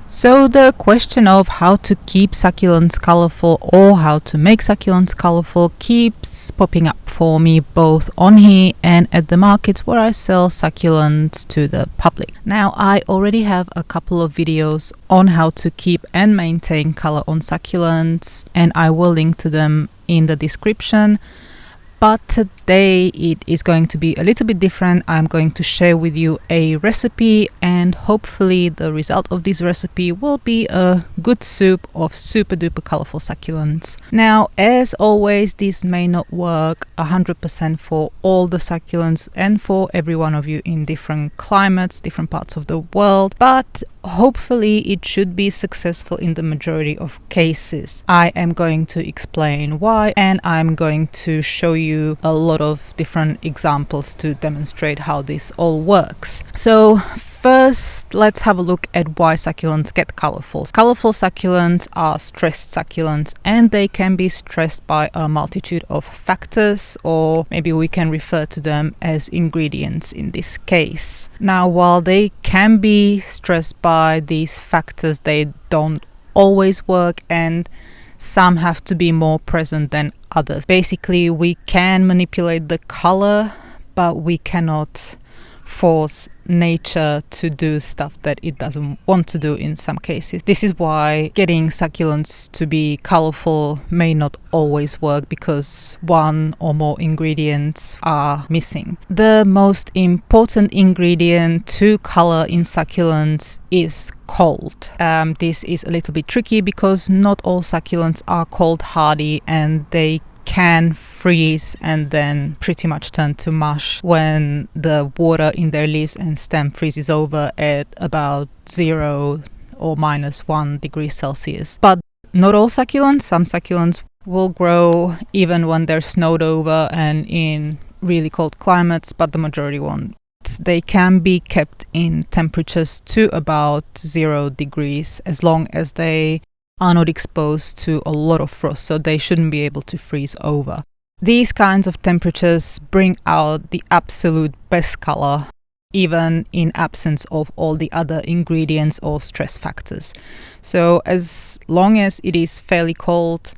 So the question of how to keep succulents colorful or how to make succulents colorful keeps popping up for me both on here and at the markets where I sell succulents to the public. Now, I already have a couple of videos on how to keep and maintain color on succulents, and I will link to them in the description. But today it is going to be a little bit different. I'm going to share with you a recipe, and hopefully the result of this recipe will be a good soup of super duper colorful succulents. Now, as always, this may not work 100% for all the succulents and for every one of you in different climates, different parts of the world, but hopefully it should be successful in the majority of cases. I am going to explain why, and I'm going to show you a lot of different examples to demonstrate how this all works. So first, let's have a look at why succulents get colorful. Colorful succulents are stressed succulents, and they can be stressed by a multitude of factors, or maybe we can refer to them as ingredients in this case. Now, while they can be stressed by these factors, they don't always work, and some have to be more present than others. Basically, we can manipulate the color, but we cannot force nature to do stuff that it doesn't want to do in some cases. This is why getting succulents to be colorful may not always work, because one or more ingredients are missing. The most important ingredient to color in succulents is cold. This is a little bit tricky because not all succulents are cold hardy, and they can freeze and then pretty much turn to mush when the water in their leaves and stem freezes over at about 0 or -1 degree Celsius. But not all succulents. Some succulents will grow even when they're snowed over and in really cold climates, but the majority won't. They can be kept in temperatures to about 0 degrees as long as they are not exposed to a lot of frost, so they shouldn't be able to freeze over. These kinds of temperatures bring out the absolute best color, even in absence of all the other ingredients or stress factors. So as long as it is fairly cold,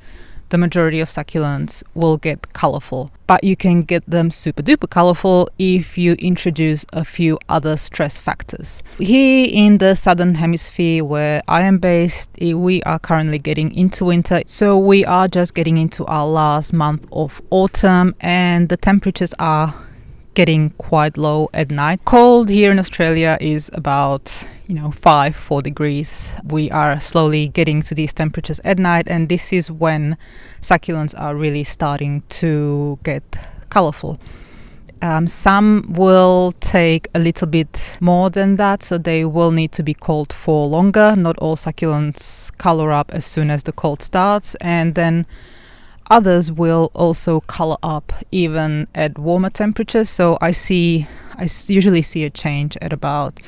the majority of succulents will get colorful. But you can get them super duper colorful if you introduce a few other stress factors. Here in the southern hemisphere where I am based, we are currently getting into winter. So we are just getting into our last month of autumn, and the temperatures are getting quite low at night. Cold here in Australia is about 4 degrees. We are slowly getting to these temperatures at night, and this is when succulents are really starting to get colorful. Some will take a little bit more than that, so they will need to be cold for longer. Not all succulents color up as soon as the cold starts, and then others will also color up even at warmer temperatures. So I usually see a change at about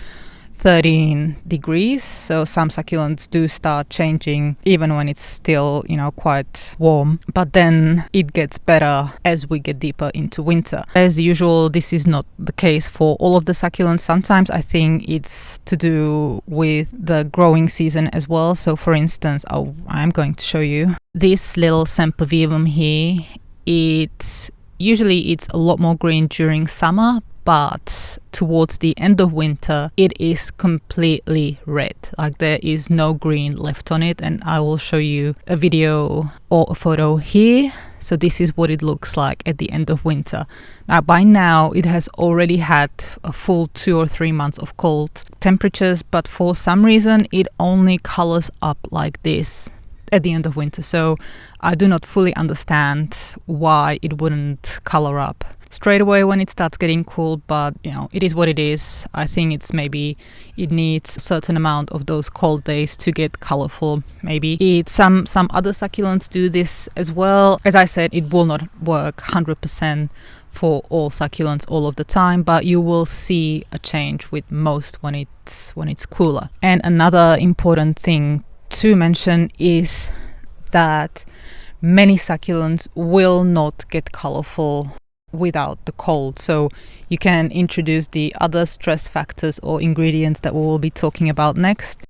13 degrees. So some succulents do start changing even when it's still, quite warm. But then it gets better as we get deeper into winter. As usual, this is not the case for all of the succulents. Sometimes I think it's to do with the growing season as well. So for instance, I'm going to show you this little sempervivum here. It's a lot more green during summer, but towards the end of winter it is completely red, like there is no green left on it, and I will show you a video or a photo here. So this is what it looks like at the end of winter. Now, by now it has already had a full 2 or 3 months of cold temperatures, but for some reason it only colors up like this at the end of winter. So I do not fully understand why it wouldn't color up straight away when it starts getting cool, but it is what it is. I think it's maybe it needs a certain amount of those cold days to get colorful. Maybe some other succulents do this as well. As I said, it will not work 100% for all succulents all of the time, but you will see a change with most when it's cooler. And another important thing to mention is that many succulents will not get colorful without the cold. So you can introduce the other stress factors or ingredients that we will be talking about next,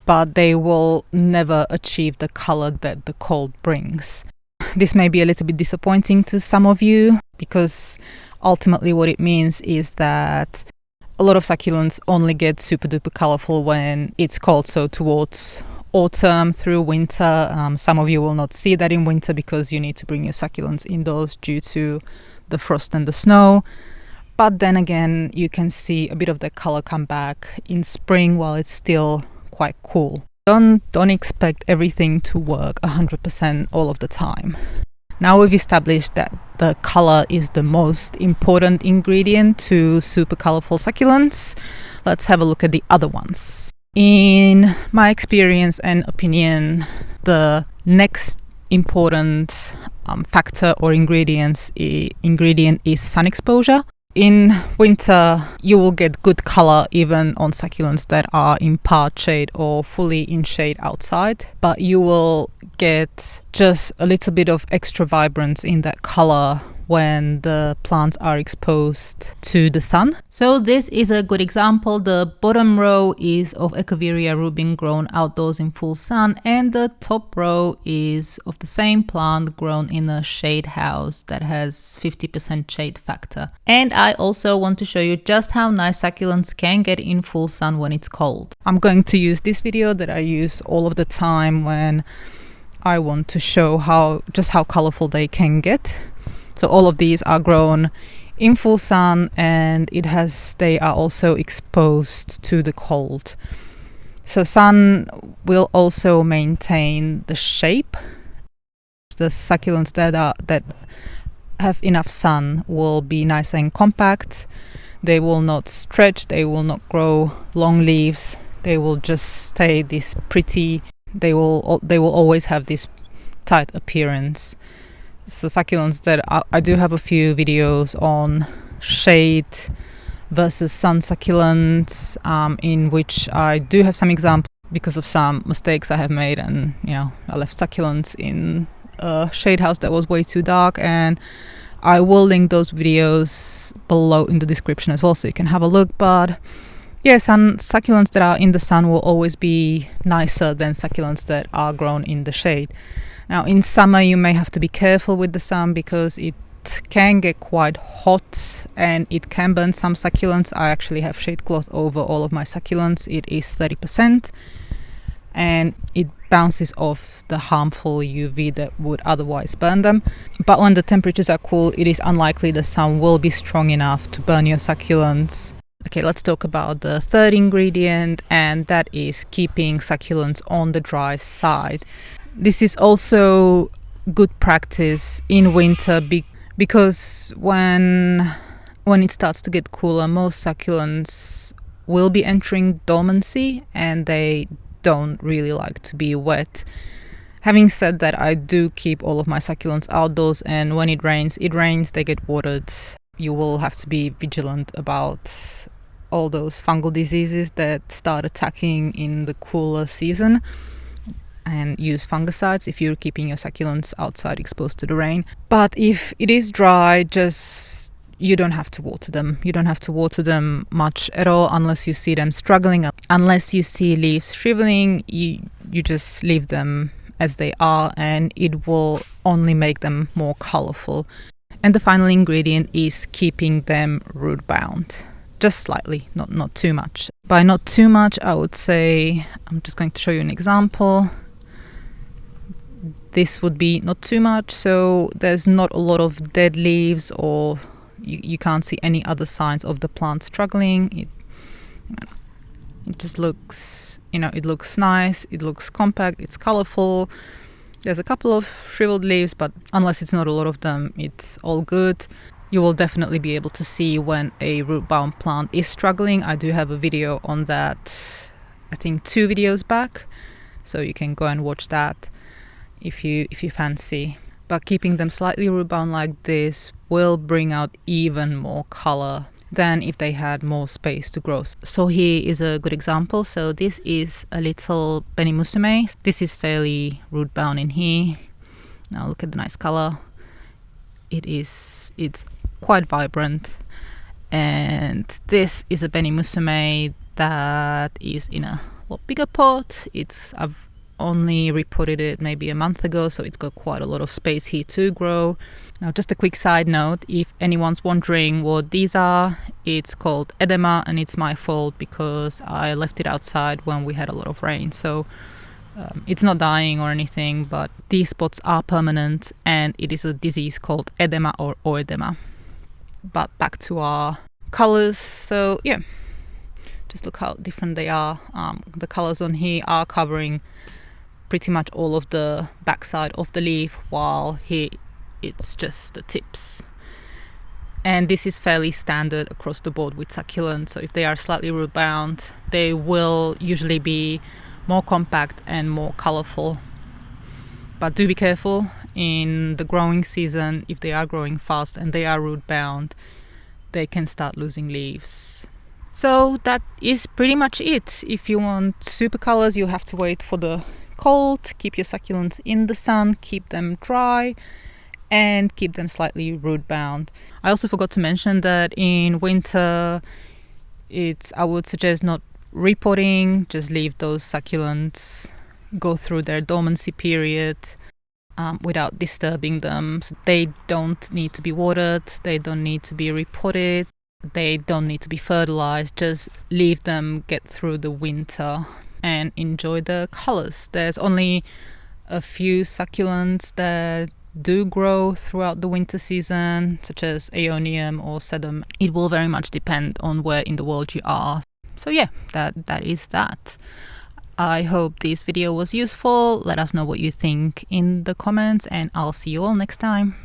but they will never achieve the color that the cold brings. This may be a little bit disappointing to some of you, because ultimately what it means is that a lot of succulents only get super duper colorful when it's cold, so towards autumn through winter. Some of you will not see that in winter because you need to bring your succulents indoors due to the frost and the snow. But then again, you can see a bit of the color come back in spring while it's still quite cool. Don't expect everything to work 100% all of the time. Now we've established that the color is the most important ingredient to super colorful succulents. Let's have a look at the other ones. In my experience and opinion, the next important factor or ingredient is sun exposure. In winter, you will get good color even on succulents that are in part shade or fully in shade outside, but you will get just a little bit of extra vibrance in that color when the plants are exposed to the sun. So this is a good example. The bottom row is of Echeveria rubin grown outdoors in full sun, and the top row is of the same plant grown in a shade house that has 50% shade factor. And I also want to show you just how nice succulents can get in full sun when it's cold. I'm going to use this video that I use all of the time when I want to show how colorful they can get. So all of these are grown in full sun, and they are also exposed to the cold. So sun will also maintain the shape. The succulents that have enough sun will be nice and compact. They will not stretch, they will not grow long leaves. They will just stay this pretty. They will always have this tight appearance. So succulents that I do have a few videos on shade versus sun succulents, in which I do have some examples because of some mistakes I have made, and I left succulents in a shade house that was way too dark, and I will link those videos below in the description as well so you can have a look. But yeah, succulents that are in the sun will always be nicer than succulents that are grown in the shade. Now in summer you may have to be careful with the sun because it can get quite hot and it can burn some succulents. I actually have shade cloth over all of my succulents. It is 30% and it bounces off the harmful UV that would otherwise burn them. But when the temperatures are cool, it is unlikely the sun will be strong enough to burn your succulents. Okay, let's talk about the third ingredient, and that is keeping succulents on the dry side. This is also good practice in winter because when it starts to get cooler, most succulents will be entering dormancy and they don't really like to be wet. Having said that, I do keep all of my succulents outdoors, and when it rains, they get watered. You will have to be vigilant about all those fungal diseases that start attacking in the cooler season, and use fungicides if you're keeping your succulents outside exposed to the rain. But if it is dry, you don't have to water them. You don't have to water them much at all unless you see them struggling. Unless you see leaves shriveling, you just leave them as they are, and it will only make them more colorful. And the final ingredient is keeping them root bound. Just slightly, not too much. By not too much, I would say, I'm just going to show you an example. This would be not too much, so there's not a lot of dead leaves, or you can't see any other signs of the plant struggling. It just looks, it looks nice, it looks compact, it's colorful. There's a couple of shriveled leaves, but unless it's not a lot of them, it's all good. You will definitely be able to see when a root-bound plant is struggling. I do have a video on that, I think 2 videos back, so you can go and watch that if you fancy. But keeping them slightly root-bound like this will bring out even more color than if they had more space to grow. So here is a good example. So this is a little Benimusume. This is fairly root-bound in here. Now look at the nice color. It's quite vibrant. And this is a Benimusume that is in a lot bigger pot. I've only repotted it maybe a month ago, so it's got quite a lot of space here to grow. Now, just a quick side note, if anyone's wondering what these are, it's called edema, and it's my fault because I left it outside when we had a lot of rain. So it's not dying or anything, but these spots are permanent, and it is a disease called edema or oedema. But back to our colors. So yeah, just look how different they are. The colors on here are covering pretty much all of the backside of the leaf, while here it's just the tips. And this is fairly standard across the board with succulents. So if they are slightly root bound, they will usually be more compact and more colorful. But do be careful in the growing season. If they are growing fast and they are root bound, they can start losing leaves. So that is pretty much it. If you want super colors, you have to wait for the cold, keep your succulents in the sun, keep them dry, and keep them slightly root bound. I also forgot to mention that in winter, I would suggest not repotting. Just leave those succulents go through their dormancy period without disturbing them. So they don't need to be watered, they don't need to be repotted, they don't need to be fertilized. Just leave them get through the winter and enjoy the colors. There's only a few succulents that do grow throughout the winter season, such as aeonium or sedum. It will very much depend on where in the world you are. So yeah, that is that. I hope this video was useful. Let us know what you think in the comments, and I'll see you all next time.